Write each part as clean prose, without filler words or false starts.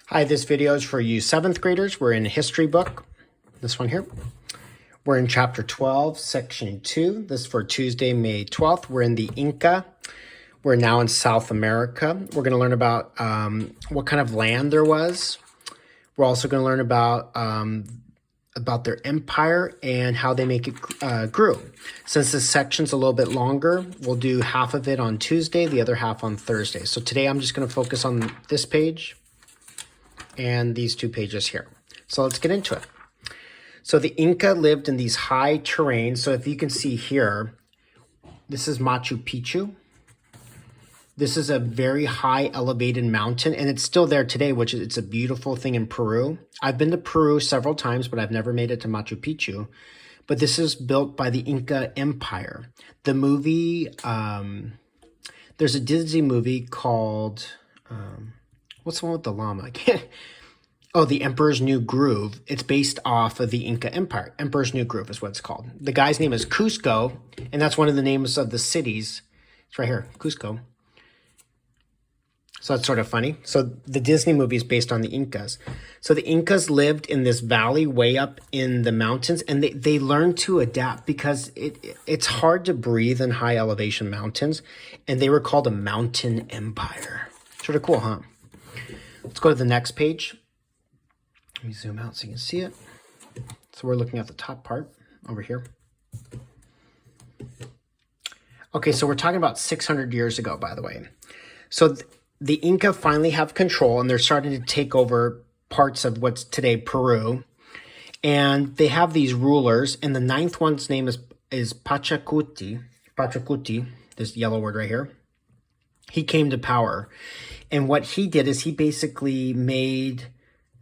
Hi, this video is for you 7th graders. We're in a history book, this one here. We're in chapter 12, section 2. This is for Tuesday, May 12th. We're in the Inca. We're now in South America. We're going to learn about what kind of land there was. We're also going to learn about their empire and how they make it grew. Since this section's a little bit longer, we'll do half of it on Tuesday, the other half on Thursday. So today I'm just going to focus on this page and these two pages here. So let's get into it. So the Inca lived in these high terrains. So if you can see here, this is Machu Picchu. This is a very high elevated mountain, and it's still there today, which is it's a beautiful thing in Peru. I've been to Peru several times, but I've never made it to Machu Picchu. But this is built by the Inca Empire. The movie, there's a Disney movie called, what's the one with the llama? I can't. Oh, The Emperor's New Groove. It's based off of the Inca Empire. Emperor's New Groove is what it's called. The guy's name is Cusco, and that's one of the names of the cities. It's right here, Cusco. So that's sort of funny. So the Disney movie is based on the Incas. So the Incas lived in this valley way up in the mountains, and they learned to adapt because it's hard to breathe in high elevation mountains, and they were called a mountain empire. Sort of cool, huh? Let's go to the next page. Let me zoom out so you can see it. So we're looking at the top part over here. Okay, so we're talking about 600 years ago, by the way. So the Inca finally have control, and they're starting to take over parts of what's today Peru. And they have these rulers, and the ninth one's name is Pachacuti. Pachacuti, this yellow word right here. He came to power. And what he did is he basically made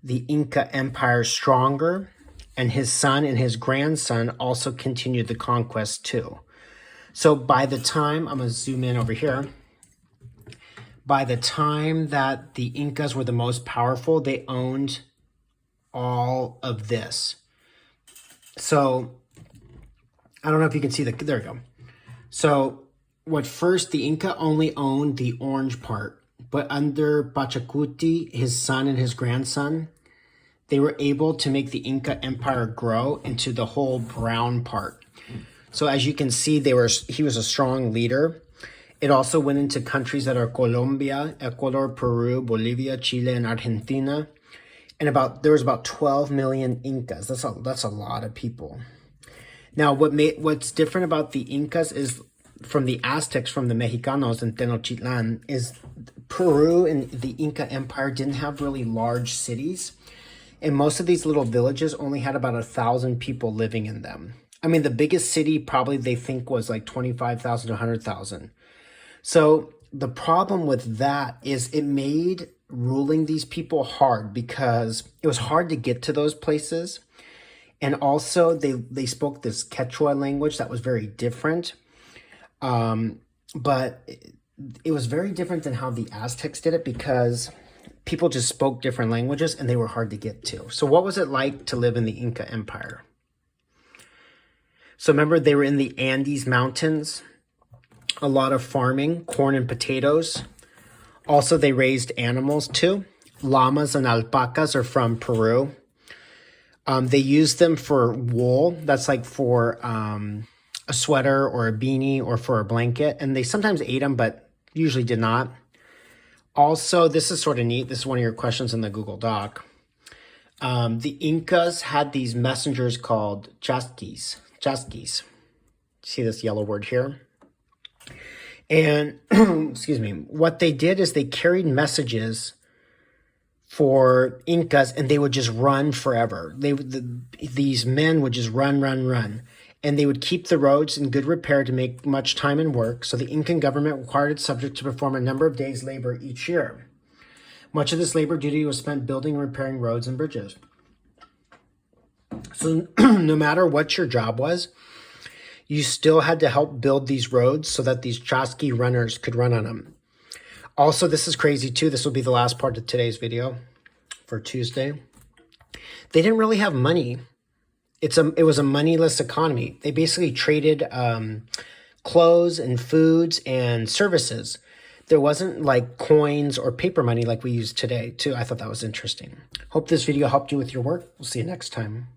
the Inca Empire stronger, and his son and his grandson also continued the conquest too. So by the time, I'm going to zoom in over here, by the time that the Incas were the most powerful, they owned all of this. So I don't know if you can see there we go. So first the Inca only owned the orange part, but under Pachacuti, his son and his grandson, they were able to make the Inca Empire grow into the whole brown part. So as you can see, he was a strong leader. It also went into countries that are Colombia, Ecuador, Peru, Bolivia, Chile, and Argentina. And there was about 12 million Incas. That's a lot of people. Now, what's different about the Incas is from the Aztecs, from the Mexicanos and Tenochtitlan, is Peru and the Inca Empire didn't have really large cities. And most of these little villages only had about 1,000 people living in them. I mean, the biggest city probably they think was like 25,000 to 100,000. So the problem with that is it made ruling these people hard because it was hard to get to those places. And also they spoke this Quechua language that was very different. But it was very different than how the Aztecs did it because people just spoke different languages and they were hard to get to. So what was it like to live in the Inca Empire? So remember, they were in the Andes Mountains, a lot of farming, corn and potatoes. Also, they raised animals too. Llamas and alpacas are from Peru. They used them for wool. That's like for a sweater or a beanie or for a blanket. And they sometimes ate them, but usually did not. Also, this is sort of neat. This is one of your questions in the Google Doc. The Incas had these messengers called chasquis. Chasquis. See this yellow word here? And, excuse me, what they did is they carried messages for Incas, and they would just run forever. These men would just run. And they would keep the roads in good repair to make much time and work. So the Incan government required its subjects to perform a number of days' labor each year. Much of this labor duty was spent building and repairing roads and bridges. So no matter what your job was, you still had to help build these roads so that these chasqui runners could run on them. Also, this is crazy too. This will be the last part of today's video for Tuesday. They didn't really have money. It was a moneyless economy. They basically traded clothes and foods and services. There wasn't like coins or paper money like we use today, too. I thought that was interesting. Hope this video helped you with your work. We'll see you next time.